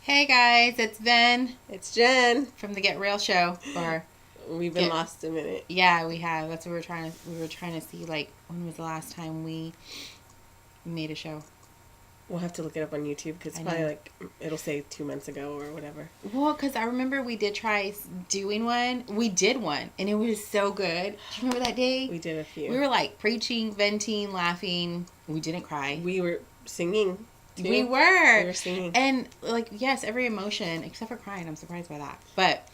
Hey guys, it's Ven It's Jen. from the Get Real Show. Or We've been lost a minute. yeah, we have. That's what we were trying to see. Like, when was the last time we made a show? We'll have to look it up on YouTube because I probably know. it'll say 2 months ago or whatever. Well, because I remember we did try doing one. We did one, and it was so good. Do you remember that day? We did a few. We were like preaching, venting, laughing. We didn't cry. We were singing. Too. We were. We were singing. And like, yes, every emotion except for crying. I'm surprised by that, but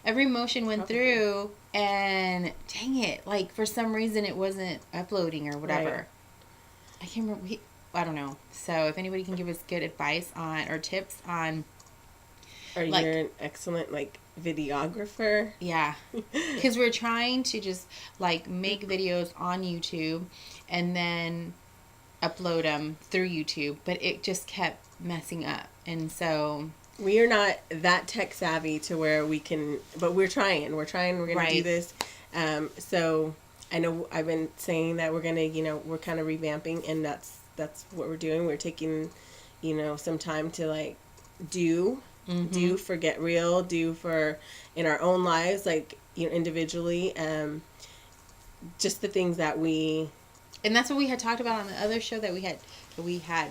every emotion went through. And dang it, like for some reason it wasn't uploading or whatever. Right. I can't remember. I don't know. So if anybody can give us good advice on or tips on, Or like, you're an excellent videographer. yeah, because we're trying to just like make videos on YouTube and then upload them through YouTube, but it just kept messing up, and so We are not that tech savvy to where we can, but we're trying. We're trying. We're going to do this. So I know I've been saying that we're going to, we're kind of revamping, and that's what we're doing. We're taking, some time to do, do for Get Real, do for in our own lives, individually, just the things that we. And that's what we had talked about on the other show that we had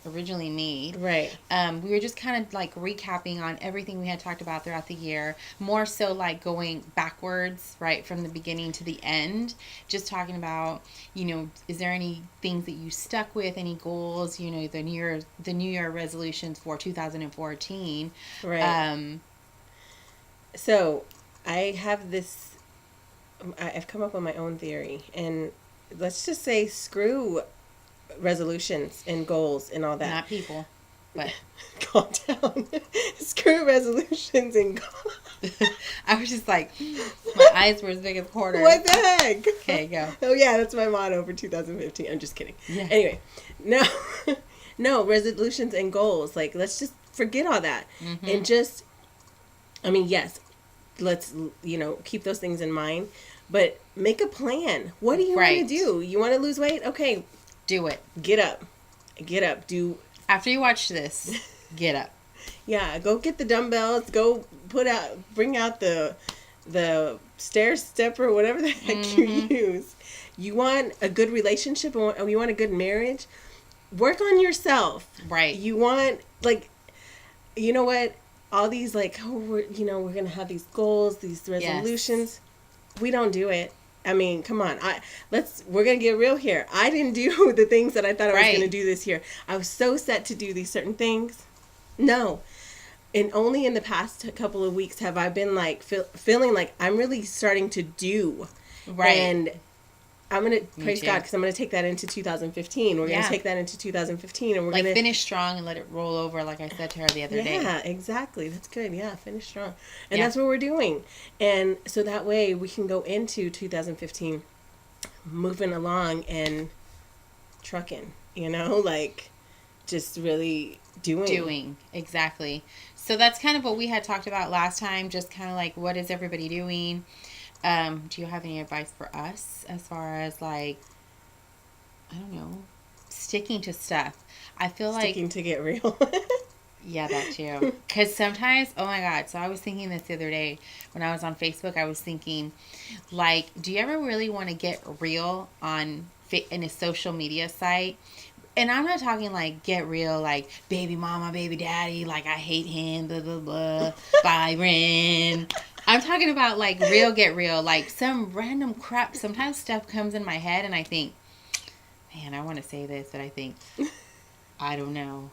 originally made. Right. We were just kind of like recapping on everything we had talked about throughout the year. More so like going backwards, right, from the beginning to the end. Just talking about, is there any things that you stuck with, any goals, the New Year resolutions for 2014. Right. So I have this, I've come up with my own theory, and let's just say screw resolutions and goals and all that. Not people, but calm down. Screw resolutions and goals. I was just like, my eyes were as big as quarters. What the heck? Okay, go. Oh yeah, that's my motto for 2015. I'm just kidding. Yeah. Anyway, no resolutions and goals. Let's just forget all that and just. I mean, yes, let's keep those things in mind, but make a plan. What do you want to do? You want to lose weight? Okay. Do it. Get up. Do. After you watch this, get up. Yeah, go get the dumbbells. Go bring out the stair stepper, whatever the heck you use. You want a good relationship, or you want a good marriage? Work on yourself. Right. You want you know what? All these we're gonna have these goals, these resolutions. Yes. We don't do it. I mean, come on. We're gonna get real here. I didn't do the things that I thought I was gonna do this year. I was so set to do these certain things. No, and only in the past couple of weeks have I been feeling like I'm really starting to do. Right. And I'm gonna praise God because I'm gonna take that into 2015. We're gonna take that into 2015, and we're gonna finish strong and let it roll over, like I said to her the other day. Yeah, exactly. That's good. Yeah, finish strong, and that's what we're doing. And so that way we can go into 2015 moving along and trucking. Just really doing exactly. So that's kind of what we had talked about last time. Just kind of like, what is everybody doing? Do you have any advice for us as far as I don't know, sticking to stuff? I feel sticking to Get Real. Yeah, that too. Because sometimes, oh my God. So I was thinking this the other day when I was on Facebook. I was thinking, do you ever really want to get real in a social media site? And I'm not talking get real, baby mama, baby daddy, I hate him, blah, blah, blah, Byron. I'm talking about real get real, some random crap. Sometimes stuff comes in my head and I think, man, I want to say this, but I think, I don't know.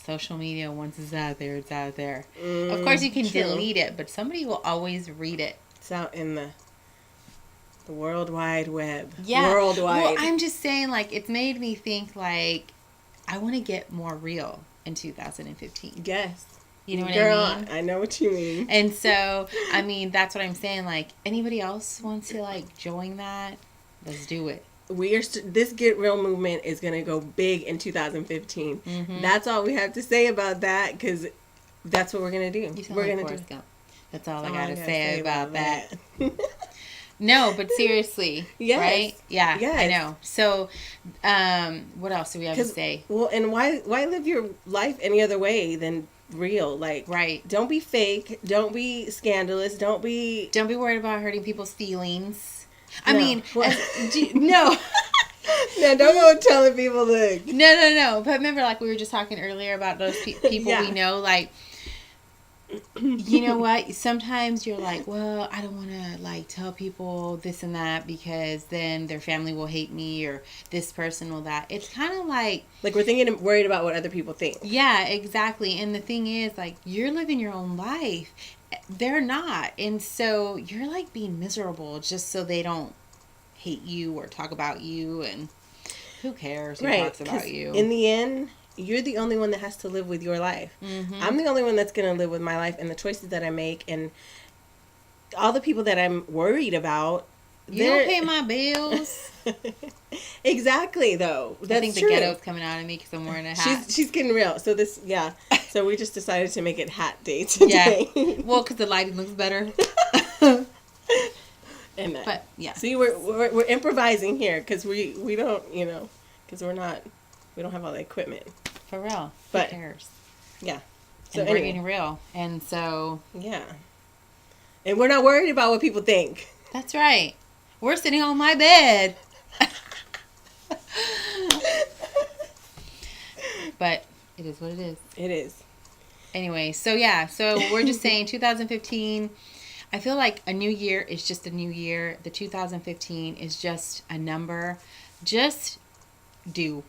Social media, once it's out there, it's out there. Of course you can delete it, but somebody will always read it. It's out in the World Wide Web. Yeah. Worldwide. Well, I'm just saying, it's made me think, I want to get more real in 2015. Yes. You know what Girl, I mean? I know what you mean. And so, I mean, that's what I'm saying. Anybody else wants to, join that? Let's do it. This Get Real movement is going to go big in 2015. Mm-hmm. That's all we have to say about that, because that's what we're going to do. We're going to do. Gump. That's all I got to say about that. No, but seriously, yes. Right? Yeah, yes. I know. So, what else do we have to say? Well, and why live your life any other way than real. Like, right. Don't be fake. Don't be scandalous. Don't be worried about hurting people's feelings. No. I mean, Well, no. No, don't go telling people that. No. But remember, like we were just talking earlier about those people we know, like, you know what? Sometimes you're like, well, I don't want to like tell people this and that because then their family will hate me or this person will that. It's kind of like we're worried about what other people think. Yeah, exactly. And the thing is, like, you're living your own life. They're not. And so you're like being miserable just so they don't hate you or talk about you. And who cares who talks about you? In the end, you're the only one that has to live with your life. Mm-hmm. I'm the only one that's going to live with my life and the choices that I make, and all the people that I'm worried about. You don't pay my bills. Exactly, though. That's I think true. The ghetto's coming out of me because I'm wearing a hat. She's getting real. So so we just decided to make it hat day today. Yeah. Well, because the lighting looks better. And but yeah. See, we're improvising here because we don't because we don't have all the equipment. For real. But who cares? Yeah. So and we're getting real, and so yeah. And we're not worried about what people think. That's right. We're sitting on my bed. But it is what it is. It is. Anyway, so we're just saying 2015, I feel like a new year is just a new year. The 2015 is just a number. Just do.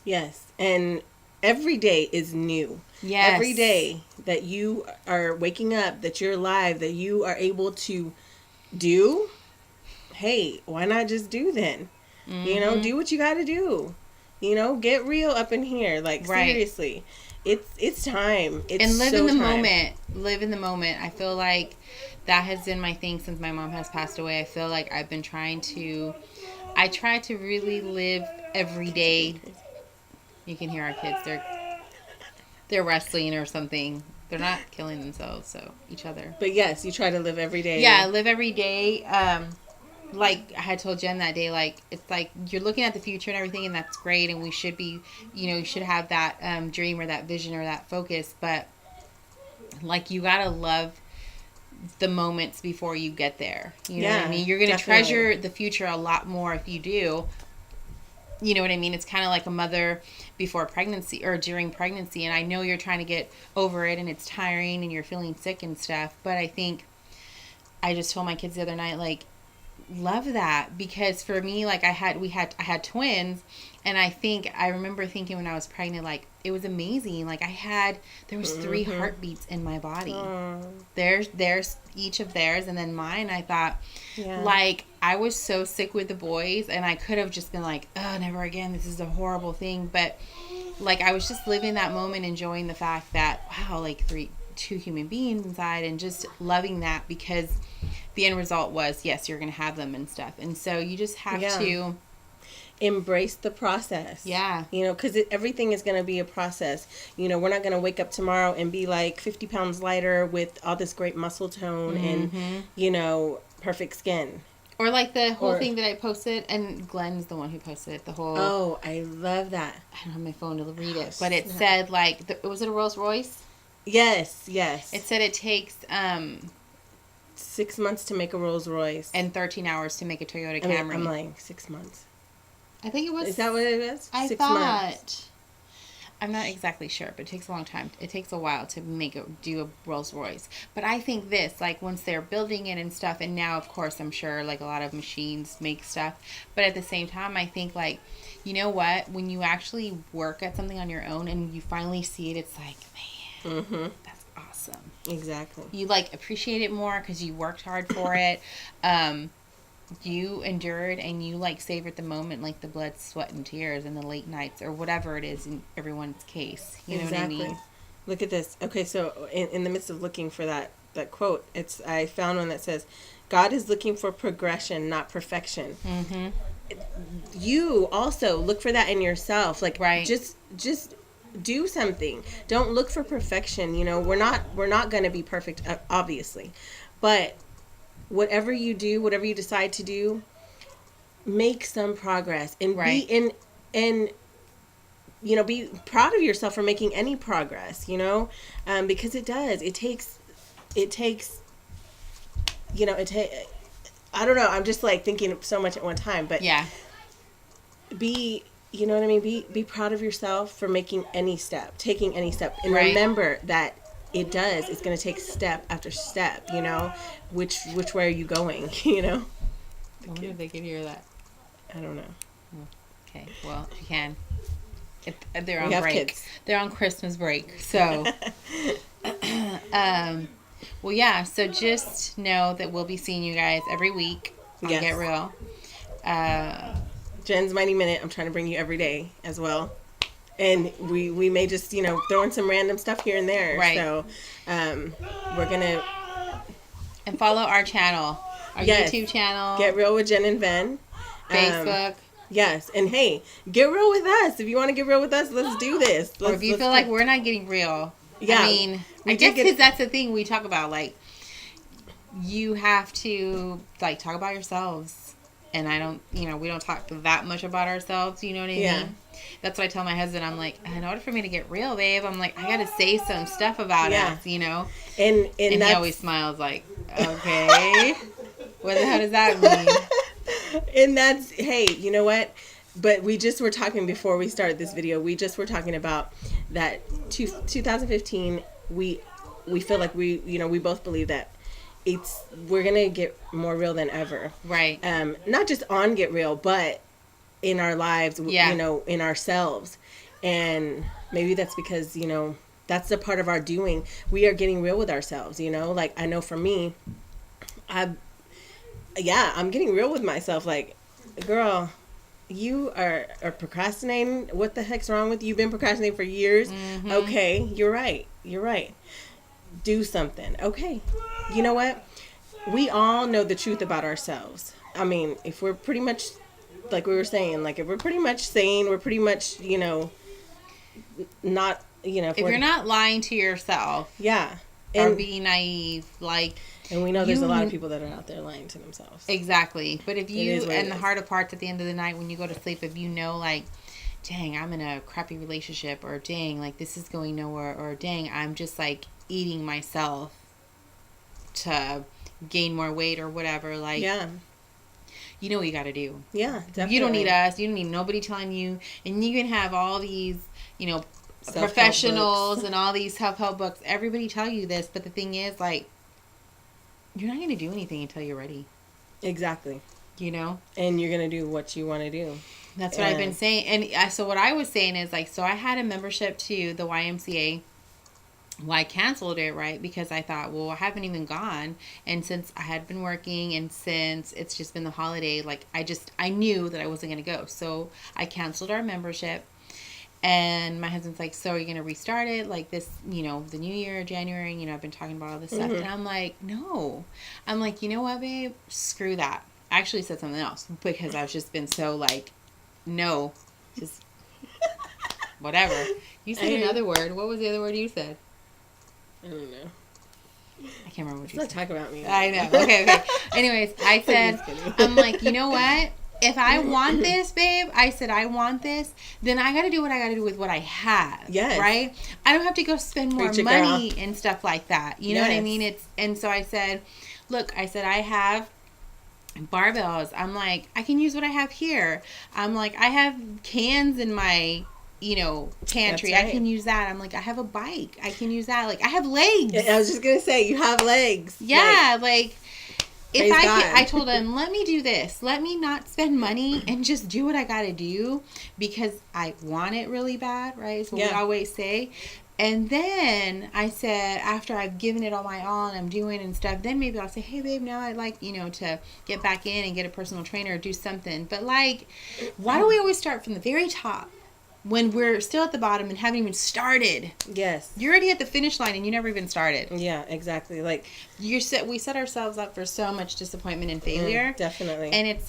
Yes. And every day is new. Yes. Every day that you are waking up, that you're alive, that you are able to do, hey, why not just do then? Mm-hmm. Do what you got to do. Get real up in here. Like, right. Seriously. It's time. And live in the moment. Live in the moment. I feel like that has been my thing since my mom has passed away. I feel like I've been try to really live every day. You can hear our kids. They're wrestling or something. They're not killing themselves, so each other. But yes, you try to live every day. Yeah, live every day. Like I had told Jen that day, like it's like you're looking at the future and everything, and that's great, and we should be, you should have that dream or that vision or that focus, but like you gotta love the moments before you get there. You know what I mean? You're gonna treasure the future a lot more if you do. You know what I mean? It's kind of like a mother before pregnancy or during pregnancy, and I know you're trying to get over it, and it's tiring, and you're feeling sick and stuff. But I think I just told my kids the other night, like, love that, because for me, like I had twins, and I remember thinking when I was pregnant, like it was amazing. Like there was 3 heartbeats in my body. There's each of theirs, and then mine. I thought, like I was so sick with the boys, and I could have just been like, oh, never again. This is a horrible thing. But like I was just living that moment, enjoying the fact that wow, like 2 human beings inside, and just loving that, because the end result was, yes, you're going to have them and stuff. And so you just have to embrace the process. Yeah. Because everything is going to be a process. We're not going to wake up tomorrow and be like 50 pounds lighter with all this great muscle tone and, perfect skin. Or like the whole thing that I posted, and Glenn's the one who posted it, the whole... Oh, I love that. I don't have my phone to read it, but it said like, was it a Rolls Royce? Yes. It said it takes 6 months to make a Rolls Royce and 13 hours to make a Toyota Camry. I'm like 6 months. I think it was. Is that what it is? I 6 thought. Months. I'm not exactly sure, but it takes a long time. It takes a while to do a Rolls Royce. But I think this, like once they're building it and stuff, and now of course I'm sure like a lot of machines make stuff. But at the same time, I think like, you know what? When you actually work at something on your own and you finally see it, it's like, man, that's awesome. Exactly. You like appreciate it more because you worked hard for it. You endured and you like savored the moment, like the blood, sweat, and tears and the late nights or whatever it is in everyone's case. You know what I mean? Look at this. Okay, so in the midst of looking for that quote, I found one that says, God is looking for progression, not perfection. Mm-hmm. You also look for that in yourself. Like, just do something. Don't look for perfection. We're not going to be perfect, obviously, but whatever you do, whatever you decide to do, make some progress and be in, and be proud of yourself for making any progress, because it does. It takes, I don't know. I'm just like thinking so much at one time, but yeah, you know what I mean? Be proud of yourself for taking any step, and right. remember that it's going to take step after step, which way are you going, I wonder if they can hear that. I don't know. Okay, well, you can. They're on break. Kids. They're on Christmas break, so. Well, yeah. So just know that we'll be seeing you guys every week on Get Real. Jen's Mighty Minute. I'm trying to bring you every day as well, and we may just throw in some random stuff here and there. Right. So, we're gonna follow our channel, our YouTube channel. Get Real with Jen and Ven. Facebook. Yes, and hey, get real with us. If you want to get real with us, let's do this. Or if you feel like we're not getting real, yeah. I mean, I guess because that's the thing we talk about. Like, you have to talk about yourselves, and I don't, we don't talk that much about ourselves. You know what I mean? That's what I tell my husband. I'm like, in order for me to get real, babe, I'm like, I got to say some stuff about us, And he always smiles like, okay, what the hell does that mean? And that's, hey, you know what? But we just were talking before we started this video. We just were talking about that 2015. We feel like we both believe that we're gonna get more real than ever. Right. Not just on Get Real, but in our lives. In ourselves. And maybe that's because that's the part of our doing. We are getting real with ourselves. Like I know for me, I'm getting real with myself. Like, girl, you are procrastinating. What the heck's wrong with you? You've been procrastinating for years. Mm-hmm. Okay, you're right. Do something. Okay. You know what? We all know the truth about ourselves. I mean, if we're pretty much, like we were saying, if we're pretty much sane, we're pretty much, not, if you're not lying to yourself. Yeah. Or being naive, and we know there's a lot of people that are out there lying to themselves. Exactly. But if you, and the harder part at the end of the night when you go to sleep, if dang, I'm in a crappy relationship, or dang, this is going nowhere, or dang, I'm just eating myself to gain more weight or whatever, you know what you got to do. Yeah, definitely. You don't need us. You don't need nobody telling you. And you can have all these, professionals and all these self-help books. Everybody tell you this, but the thing is, you're not going to do anything until you're ready. Exactly. And you're going to do what you want to do. That's what I've been saying. And so what I was saying is, so I had a membership to the YMCA. Well, I canceled it, right? Because I thought, well, I haven't even gone. And since I had been working and since it's just been the holiday, I knew that I wasn't going to go. So I canceled our membership. And my husband's like, so are you going to restart it? This, the new year, January, I've been talking about all this stuff. And I'm like, no. I'm like, you know what, babe? Screw that. I actually said something else because I've just been so no, just whatever. You said another word. What was the other word you said? I don't know. I can't remember what you said. Let's not talk about me. I know. Okay. Anyways, I said, I'm like, you know what? If I want this, babe, I said I want this, then I got to do what I got to do with what I have. Yes. Right? I don't have to go spend more money and stuff like that. You know what I mean? And so I said, look, I have barbells. I'm like, I can use what I have here. I'm like, I have cans in my pantry. Right. I can use that. I'm like, I have a bike. I can use that. I have legs. I was just going to say, you have legs. Yeah. If I told him, let me do this. Let me not spend money and just do what I got to do because I want it really bad, right? Is what we always say. And then I said, after I've given it all my all and I'm doing and stuff, then maybe I'll say, hey, babe, now I'd like, to get back in and get a personal trainer or do something. But why do we always start from the very top? When we're still at the bottom and haven't even started. Yes. You're already at the finish line and you never even started. Yeah, exactly. We set ourselves up for so much disappointment and failure. Definitely. And it's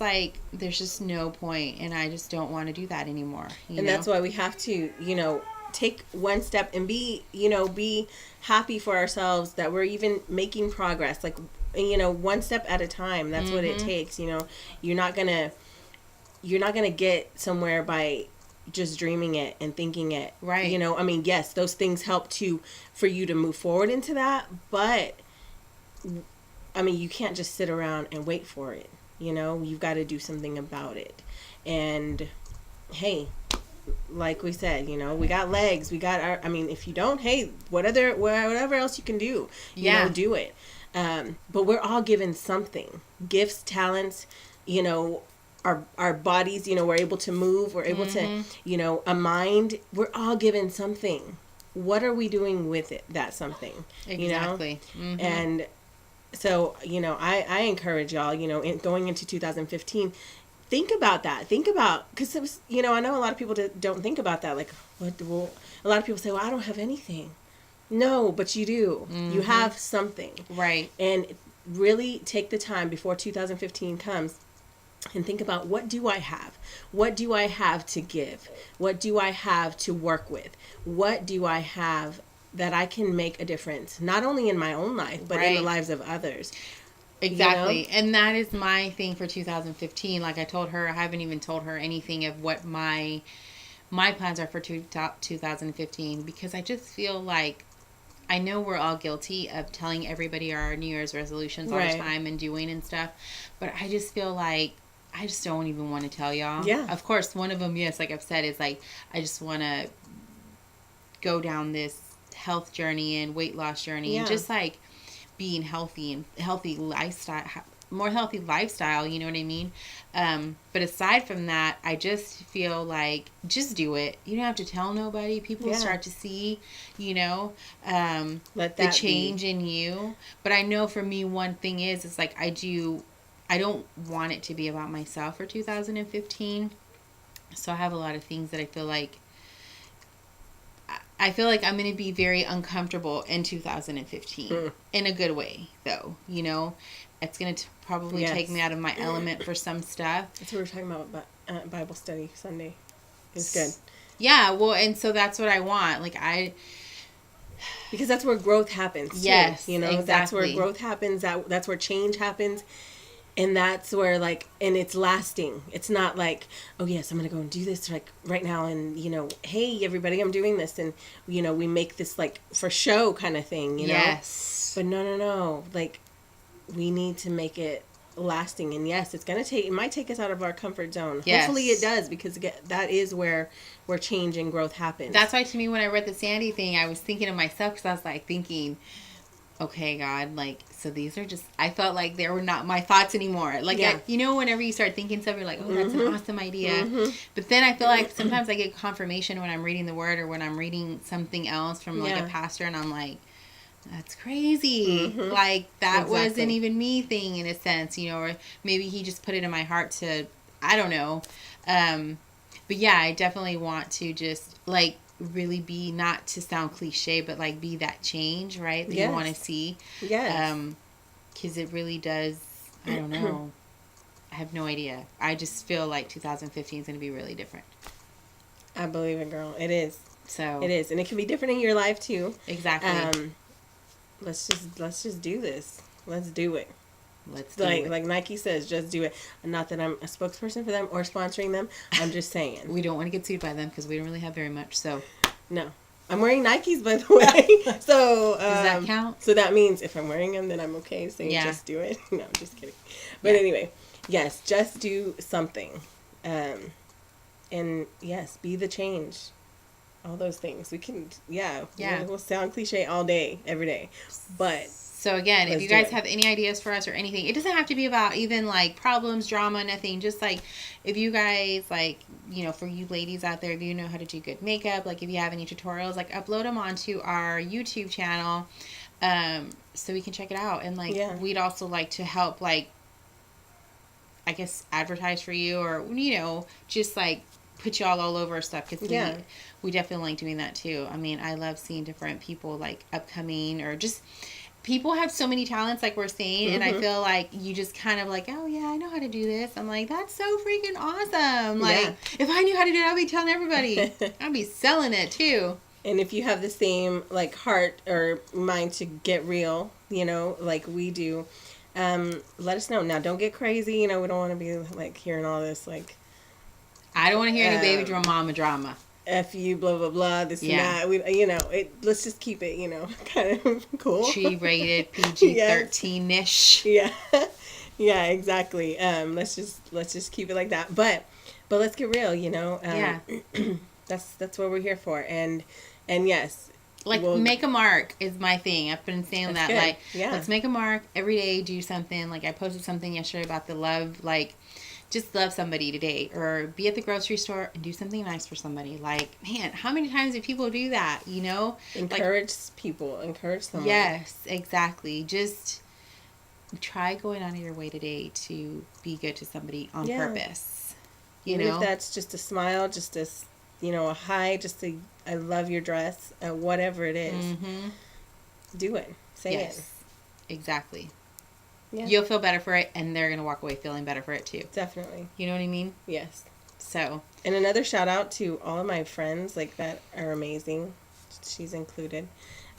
there's just no point, and I just don't want to do that anymore. And that's why we have to, take one step and be happy for ourselves that we're even making progress. One step at a time. That's what it takes. You're not gonna get somewhere by just dreaming it and thinking it. Right. You know, I mean, yes, those things help for you to move forward into that, but I mean, you can't just sit around and wait for it. You know, you've got to do something about it. And hey, like we said, you know, we got legs, we got our, I mean, if you don't, hey, whatever else you can do, you know, do it. But we're all given something, gifts, talents, you know, our bodies, you know, we're able to move, we're able to, you know, a mind, we're all given something. What are we doing with it? That something, exactly. You know? And so, you know, I encourage y'all, you know, going into 2015, think about that. Think about, because, you know, I know a lot of people don't think about that. Like, a lot of people say, well, I don't have anything. No, but you do. You have something. Right. And really take the time before 2015 comes and think about, what do I have? What do I have to give? What do I have to work with? What do I have that I can make a difference, not only in my own life, but in the lives of others? Exactly. You know? And that is my thing for 2015. Like I told her, I haven't even told her anything of what my plans are for 2015, because I just feel like, I know we're all guilty of telling everybody our New Year's resolutions all the time and doing and stuff, but I just feel like I just don't even want to tell y'all. Yeah. Of course, one of them, yes, like I've said, is like, I just want to go down this health journey and weight loss journey and just like being healthy and healthy lifestyle, more healthy lifestyle, you know what I mean? But aside from that, I just feel like, just do it. You don't have to tell nobody. People start to see, you know, the change in you. But I know for me, one thing is, it's like, I don't want it to be about myself for 2015. So I have a lot of things that I feel like I'm going to be very uncomfortable in 2015 in a good way, though. You know, it's going to probably take me out of my element for some stuff. That's what we're talking about Bible study Sunday. It's good. Yeah, well, and so that's what I want. Like, because that's where growth happens. Yes, too, you know, exactly. That's where growth happens. That's where change happens. And that's where, like, and it's lasting. It's not like, oh, yes, I'm going to go and do this, like, right now. And, you know, hey, everybody, I'm doing this. And, you know, we make this, like, for show kind of thing, you know? Yes. But no. Like, we need to make it lasting. And, yes, it might take us out of our comfort zone. Yes. Hopefully it does, because that is where change and growth happens. That's why, to me, when I read the Sandy thing, I was thinking of myself, because I was, like, thinking, okay, God, like, so these are just, I felt like they were not my thoughts anymore. Like, you know, whenever you start thinking stuff, you're like, oh, that's an awesome idea. But then I feel like sometimes I get confirmation when I'm reading the Word or when I'm reading something else from, like, a pastor, and I'm like, that's crazy. Like, that wasn't even me thing, in a sense, you know, or maybe he just put it in my heart to, I don't know. But yeah, I definitely want to just, like, really be, not to sound cliche, but like be that change, right, that you want to see. Because it really does, I don't know, I have no idea. I just feel like 2015 is going to be really different. I believe it, girl. It is. So it is, and it can be different in your life too. Exactly. Let's just do this. Let's do it. Let's do it. Like Nike says, just do it. Not that I'm a spokesperson for them or sponsoring them. I'm just saying. We don't want to get sued by them because we don't really have very much. So no, I'm wearing Nikes, by the way. So does that count? So that means if I'm wearing them, then I'm okay saying just do it. No, I'm just kidding. But anyway, yes, just do something, and yes, be the change. All those things we can. We'll sound cliche all day, every day, but. So again, if you guys have any ideas for us or anything, it doesn't have to be about even like problems, drama, nothing. Just like if you guys like, you know, for you ladies out there, if you know how to do good makeup, like if you have any tutorials, like upload them onto our YouTube channel, so we can check it out. And like we'd also like to help, like, I guess, advertise for you, or, you know, just like put y'all all over stuff, because we definitely like doing that too. I mean, I love seeing different people like upcoming, or just people have so many talents, like we're saying, and I feel like you just kind of like, oh yeah, I know how to do this. I'm like, that's so freaking awesome. Like, if I knew how to do it, I'd be telling everybody. I'd be selling it too. And if you have the same like heart or mind to get real, you know, like we do, let us know. Now, don't get crazy. You know, we don't want to be like hearing all this like. I don't want to hear any baby drama drama. F you, blah, blah, blah, this and that. We, you know, let's just keep it, you know, kind of cool. G-rated, PG-13-ish. Yeah. Yeah, exactly. Let's just keep it like that. But let's get real, you know. That's what we're here for. And yes. Like, make a mark is my thing. I've been saying that. Good. Like, let's make a mark every day, do something. Like, I posted something yesterday about the love, like, just love somebody today, or be at the grocery store and do something nice for somebody. Like, man, how many times do people do that, you know? Encourage people. Encourage someone. Yes, exactly. Just try going out of your way today to be good to somebody on purpose. You know? If that's just a smile, just a, you know, a hi, just a, I love your dress, whatever it is. Mm-hmm. Do it. Say it. Exactly. Yeah. You'll feel better for it, and they're going to walk away feeling better for it, too. Definitely. You know what I mean? Yes. So. And another shout out to all of my friends, like, that are amazing. She's included.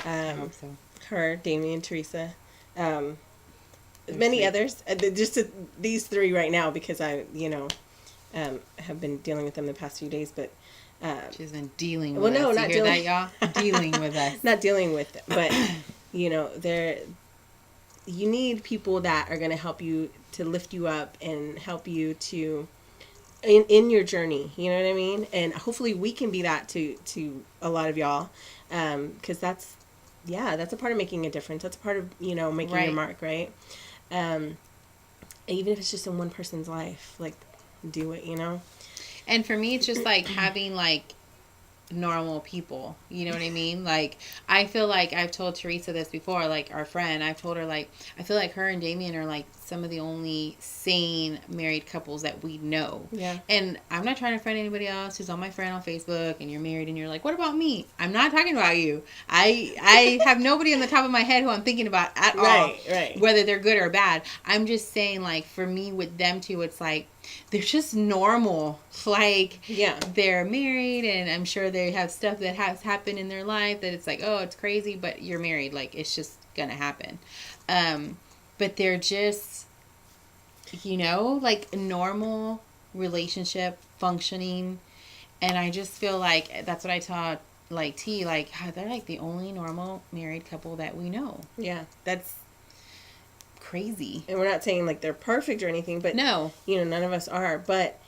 I hope so. Her, Damien, Teresa, many others. Just these three right now, because I, you know, have been dealing with them the past few days, but... she's been dealing with us. Not dealing. That, y'all? Dealing with us. Not dealing with it, but, you know, you need people that are going to help you, to lift you up and help you to in your journey, you know what I mean? And hopefully we can be that to a lot of y'all, because that's a part of making a difference. That's a part of, you know, making your mark, right? Even if it's just in one person's life, like, do it, you know? And for me, it's just like having like normal people, you know what I mean? Like, I feel like I've told Teresa this before, like our friend, I've told her, like, I feel like her and Damien are like some of the only sane married couples that we know. Yeah. And I'm not trying to friend anybody else who's on my friend on Facebook and you're married and you're like, what about me? I'm not talking about you. I have nobody on the top of my head who I'm thinking about at all. Right. Whether they're good or bad. I'm just saying, like, for me with them two, it's like, they're just normal. Like, they're married, and I'm sure they have stuff that has happened in their life that it's like, oh, it's crazy, but you're married. Like, it's just gonna happen. But they're just, you know, like, normal relationship functioning. And I just feel like that's what I taught, like, T, like, they're like the only normal married couple that we know. Yeah, that's crazy. And we're not saying like they're perfect or anything, but no, you know, none of us are, but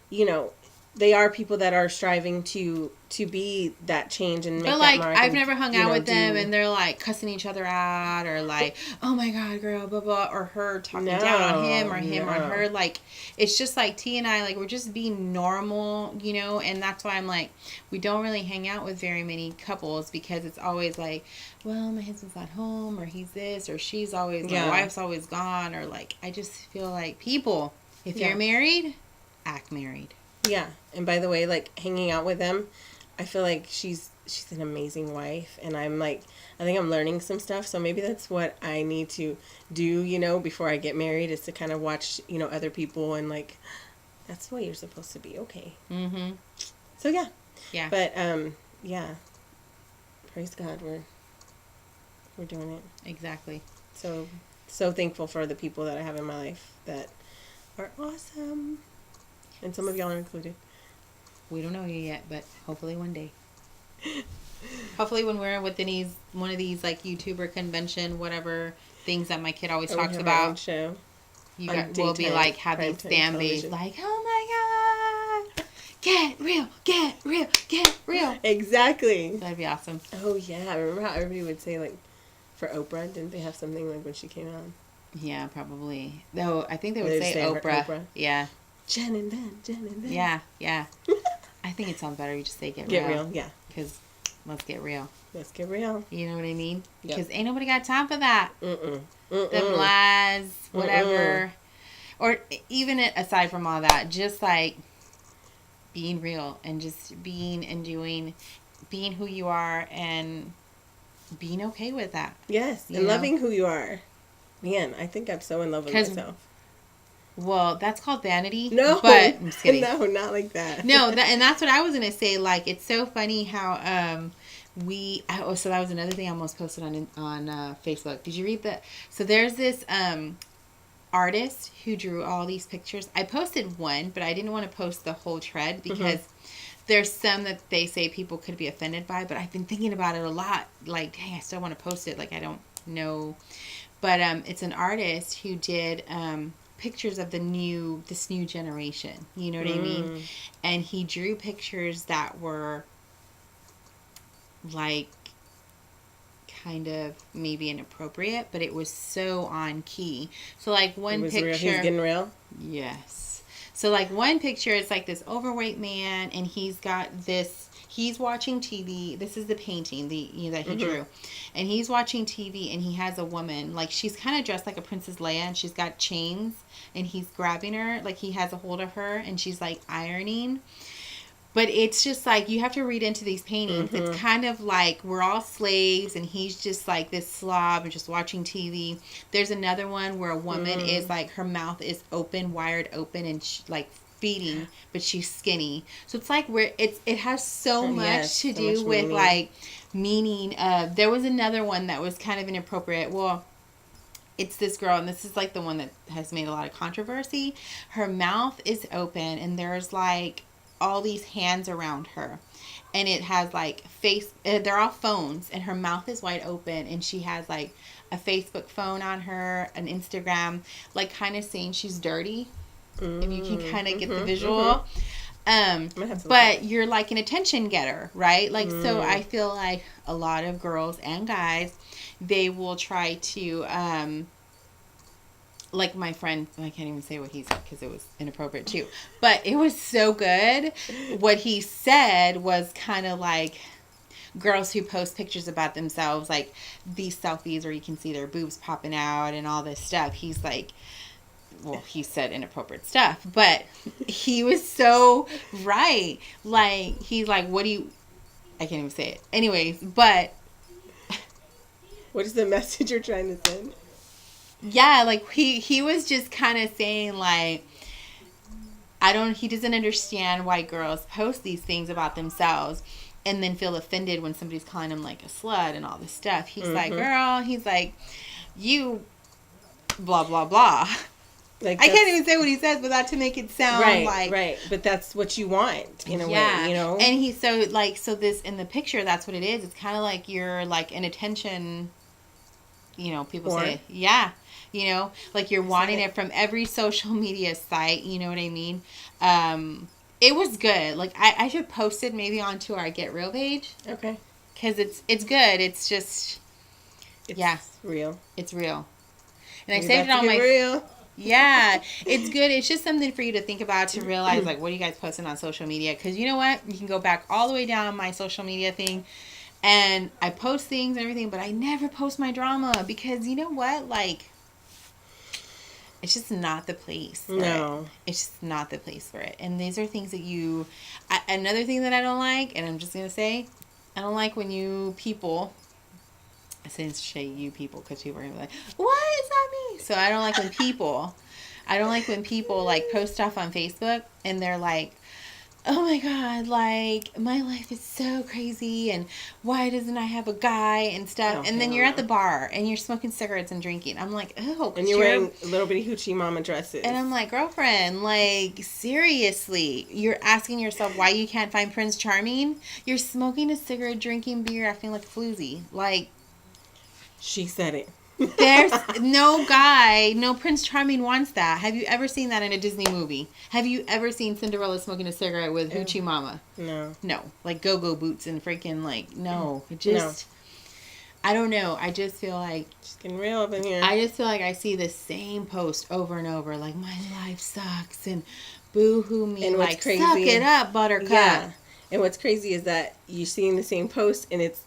you know, they are people that are striving to be that change and make but like, that mark. I've never hung out with them and they're like cussing each other out, or like, oh my god, girl, blah blah, or her talking down on him, or him on her. Like, it's just like T and I, like, we're just being normal, you know. And that's why I'm like, we don't really hang out with very many couples, because it's always like, well, my husband's not home, or he's this, or she's always, my wife's always gone, or like, I just feel like, people, if you're married, act married. Yeah. And by the way, like, hanging out with them, I feel like she's an amazing wife, and I'm like, I think I'm learning some stuff, so maybe that's what I need to do, you know, before I get married, is to kind of watch, you know, other people, and like, that's the way you're supposed to be. Okay. Mm-hmm. So yeah. But yeah, praise God, we're doing it. Exactly. So thankful for the people that I have in my life that are awesome. And some of y'all are included. We don't know you yet, but hopefully one day. Hopefully when we're with one of these like YouTuber convention, whatever things that my kid always talks about. Show. We'll be like having fan base, like, oh my god, get real, get real, get real. Exactly. That'd be awesome. Oh yeah, I remember how everybody would say, like, for Oprah, didn't they have something like when she came out? Yeah, probably. Though I think they would say Oprah. Yeah. Jen and Ven, Jen and Ven. Yeah. I think it sounds better you just say get real. Get real, yeah. Because let's get real. Let's get real. You know what I mean? Because ain't nobody got time for that. Them lies, whatever. Or even aside from all that, just like being real and just being and doing, being who you are and being okay with that. Yes, and loving who you are. Man, I think I'm so in love with myself. Well, that's called vanity. No, but I'm just kidding. No, not like that. No, and that's what I was gonna say. Like, it's so funny how so that was another thing I almost posted on Facebook. Did you read that? So there's this artist who drew all these pictures. I posted one, but I didn't want to post the whole thread because there's some that they say people could be offended by, but I've been thinking about it a lot. Like, dang, I still want to post it. Like, I don't know. But it's an artist who did pictures of this new generation. You know what I mean? And he drew pictures that were like kind of maybe inappropriate, but it was so on key. So like one picture, real. He's getting real. Yes. So like one picture, it's like this overweight man, and he's got this. He's watching TV. This is the painting that he drew, and he's watching TV, and he has a woman, like she's kind of dressed like a Princess Leia, and she's got chains, and he's grabbing her, like he has a hold of her, and she's like ironing. But it's just like, you have to read into these paintings. It's kind of like we're all slaves, and he's just like this slob and just watching TV. There's another one where a woman is like, her mouth is open, wired open, and like feeding, but she's skinny. So it's like it has so much to do with meaning. Like meaning. There was another one that was kind of inappropriate. Well, it's this girl, and this is like the one that has made a lot of controversy. Her mouth is open, and there's like all these hands around her, and it has like they're all phones, and her mouth is wide open, and she has like a Facebook phone on her, an Instagram, like kind of saying she's dirty, if you can kind of get the visual. But you're like an attention getter, right? Like, so I feel like a lot of girls and guys, they will try to like my friend, I can't even say what he said because it was inappropriate too, but it was so good. What he said was kind of like girls who post pictures about themselves, like these selfies where you can see their boobs popping out and all this stuff. He's like, well, he said inappropriate stuff, but he was so right. Like, he's like, what do you, I can't even say it. Anyways, but what is the message you're trying to send? Yeah, like he was just kind of saying like, he doesn't understand why girls post these things about themselves and then feel offended when somebody's calling him like a slut and all this stuff. He's like, girl, he's like, you blah, blah, blah. Like, I can't even say what he says without to make it sound right. But that's what you want in a way, you know? And he's so this in the picture, that's what it is. It's kind of like you're like an attention, you know, people say, yeah. You know, like you're wanting it from every social media site. You know what I mean? It was good. Like I should post it maybe onto our Get Real page. Okay. Because it's good. It's just, real. It's real. And I saved it on my real. Yeah, it's good. It's just something for you to think about, to realize like, what are you guys posting on social media? Because you know what? You can go back all the way down my social media thing. And I post things and everything, but I never post my drama because you know what? Like, it's just not the place for it. It's just not the place for it. And these are things that another thing that I don't like, and I'm just going to say, I don't like when you people, I say you people because people are going to be like, what is that mean? So I don't like when people like post stuff on Facebook and they're like, oh my God, like, my life is so crazy, and why doesn't I have a guy and stuff? And then you're at the bar, and you're smoking cigarettes and drinking. I'm like, oh. And you're wearing little bitty hoochie mama dresses. And I'm like, girlfriend, like, seriously, you're asking yourself why you can't find Prince Charming? You're smoking a cigarette, drinking beer, acting like a floozy. Like. She said it. There's no guy, no Prince Charming wants that. Have you ever seen that in a Disney movie? Have you ever seen Cinderella smoking a cigarette with Hoochie Mama? No. No. Like go-go boots and freaking like, no. It just, I don't know. I just feel like. Just getting real up in here. I just feel like I see the same post over and over. Like, my life sucks and boo-hoo me. And like, crazy, suck it up, buttercup. Yeah. And what's crazy is that you're seeing the same post, and it's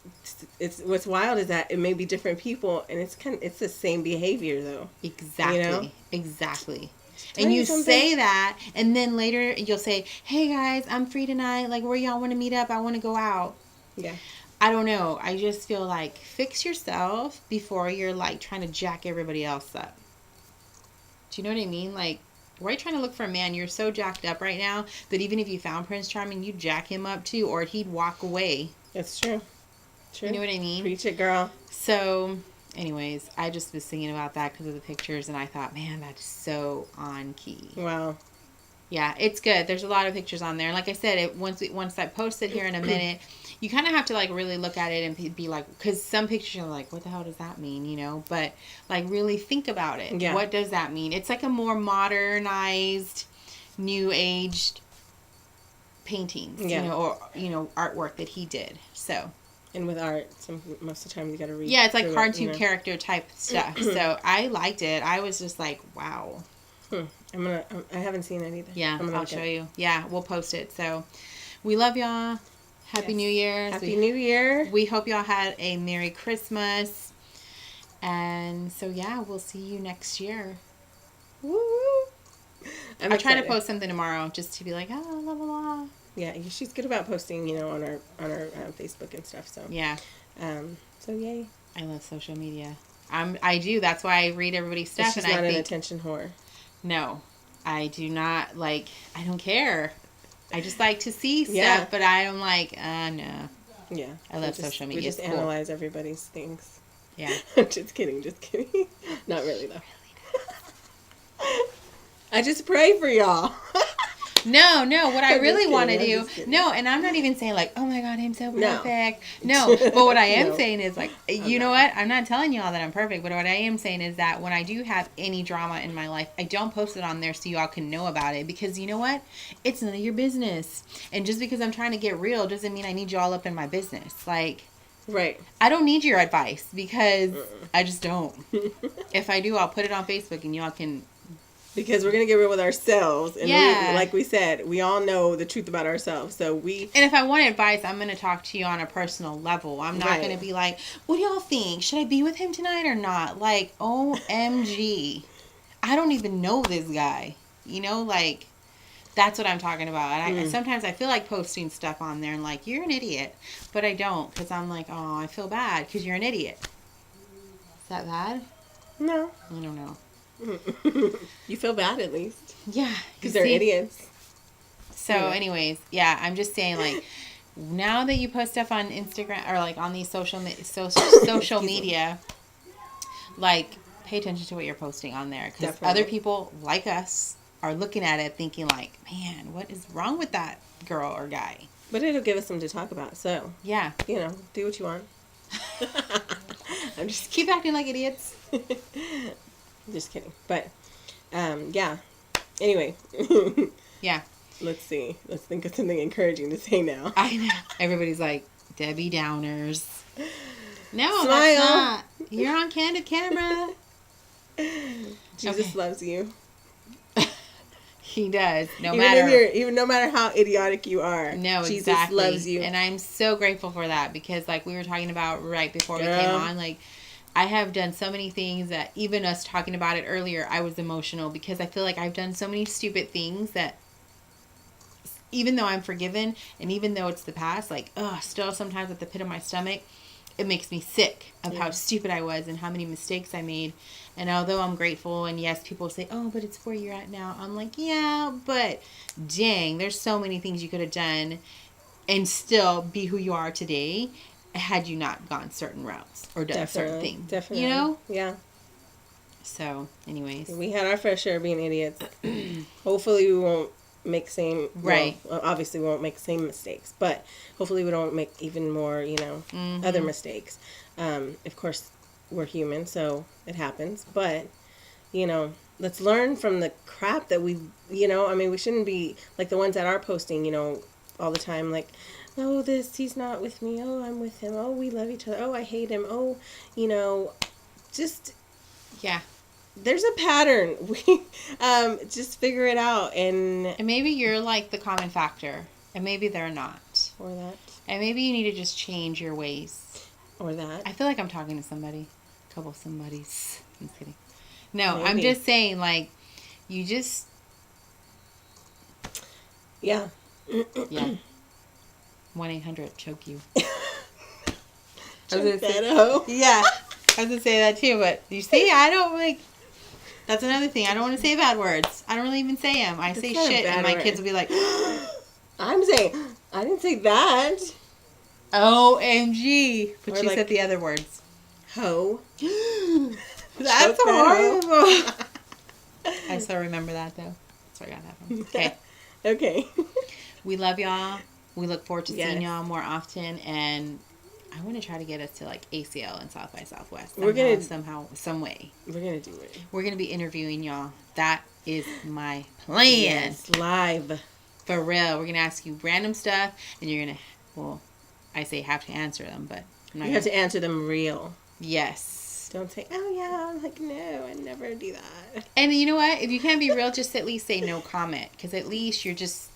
what's wild is that it may be different people, and it's the same behavior though. Exactly. You know? Exactly. And you say that, and then later you'll say, "Hey guys, I'm free tonight. Like, where y'all want to meet up? I want to go out." Yeah. I don't know. I just feel like fix yourself before you're like trying to jack everybody else up. Do you know what I mean? Like. Why are you trying to look for a man? You're so jacked up right now that even if you found Prince Charming, you'd jack him up too, or he'd walk away. That's true. You know what I mean? Preach it, girl. So, anyways, I just was thinking about that because of the pictures, and I thought, man, that's so on key. Wow. Yeah, it's good. There's a lot of pictures on there. And like I said, once I post it here in a minute, you kind of have to like really look at it and be like, because some pictures are like, what the hell does that mean? You know, but like really think about it. Yeah. What does that mean? It's like a more modernized, new aged paintings, yeah. or artwork that he did. So. And with art, most of the time you got to read. Yeah, it's like cartoon character type stuff. So I liked it. I was just like, wow. I haven't seen it either. Yeah, I'll show you. Yeah, we'll post it. So we love y'all. Happy New Year. Happy New Year. We hope y'all had a Merry Christmas. And so, yeah, we'll see you next year. Woo! I'll try to post something tomorrow just to be like, oh, blah, blah, blah. Yeah, she's good about posting, on our Facebook and stuff. So yeah. So yay. I love social media. I do. That's why I read everybody's stuff. She's not an attention whore. No, I do not I don't care. I just like to see stuff, but I'm like, no. Yeah. I love social media. We just analyze everybody's things. Yeah. Just kidding. Not really, though. I just pray for y'all. No, what I really want to do, and I'm not even saying like, oh my God, I'm so perfect. No, but what I am saying is like, know what? I'm not telling y'all that I'm perfect, but what I am saying is that when I do have any drama in my life, I don't post it on there so y'all can know about it, because you know what? It's none of your business. And just because I'm trying to get real doesn't mean I need y'all up in my business. Like, right. I don't need your advice because I just don't. If I do, I'll put it on Facebook and y'all can. Because we're going to get real with ourselves. And like we said, we all know the truth about ourselves. So And if I want advice, I'm going to talk to you on a personal level. I'm not going to be like, what do y'all think? Should I be with him tonight or not? Like, OMG. I don't even know this guy. Like, that's what I'm talking about. And sometimes I feel like posting stuff on there and like, you're an idiot. But I don't, because I'm like, oh, I feel bad because you're an idiot. Is that bad? No. I don't know. You feel bad at least. Yeah. Because they're idiots. So anyways, yeah, I'm just saying like, now that you post stuff on Instagram or like on these social media, like pay attention to what you're posting on there. Because other people like us are looking at it thinking like, man, what is wrong with that girl or guy? But it'll give us something to talk about. So, yeah. Do what you want. I'm just keep acting like idiots. Just kidding. But, yeah. Anyway. Yeah. Let's see. Let's think of something encouraging to say now. I know. Everybody's like, Debbie Downers. No, Smile. That's not. You're on candid camera. Jesus loves you. He does. No matter how idiotic you are. No, Jesus exactly. loves you. And I'm so grateful for that because like we were talking about right before we came on, like I have done so many things that even us talking about it earlier, I was emotional because I feel like I've done so many stupid things that even though I'm forgiven and even though it's the past, like, still sometimes at the pit of my stomach, it makes me sick of how stupid I was and how many mistakes I made. And although I'm grateful, and yes, people say, oh, but it's where you're at now. I'm like, yeah, but dang, there's so many things you could have done and still be who you are today had you not gone certain routes or done certain things. Definitely. Yeah. So, anyways. We had our fair share of being idiots. Hopefully we won't make obviously we won't make the same mistakes, but hopefully we don't make even more, other mistakes. Of course, we're human, so it happens, but, let's learn from the crap that we shouldn't be like the ones that are posting, all the time, like, oh, he's not with me, oh, I'm with him, oh, we love each other, oh, I hate him, oh, just... Yeah. There's a pattern. We just figure it out, and maybe you're like the common factor, and maybe they're not. Or that. And maybe you need to just change your ways. Or that. I feel like I'm talking to somebody, a couple somebodies. I'm kidding. No, maybe. I'm just saying, like, you just. Yeah. Yeah. 1-800 choke you. Yeah. I was gonna say that too, but you see, I don't like. That's another thing. I don't want to say bad words. I don't really even say them. I say shit, and my kids will be like, I'm saying, I didn't say that. OMG. But you like, said the other words. Ho. That's Choke that horrible. I still remember that though. That's where I got that from. Okay. Okay. We love y'all. We look forward to seeing Yes. y'all more often, and I want to try to get us to like ACL and South by Southwest. Somehow, some way. We're gonna do it. We're gonna be interviewing y'all. That is my plan. Yes, live. For real. We're gonna ask you random stuff, and you're gonna, well, I say have to answer them, but You have to answer them real. Yes. Don't say, oh yeah. I'm like, no, I never do that. And you know what? If you can't be real, just at least say no comment, because at least you're just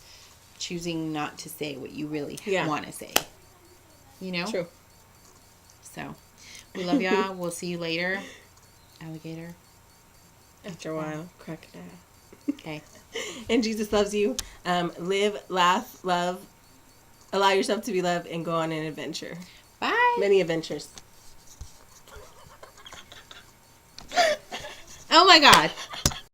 choosing not to say what you really want to say. You know? True. So, we love y'all. We'll see you later. Alligator. After a while, crocodile. Okay. And Jesus loves you. Live, laugh, love. Allow yourself to be loved and go on an adventure. Bye. Many adventures. Oh my God.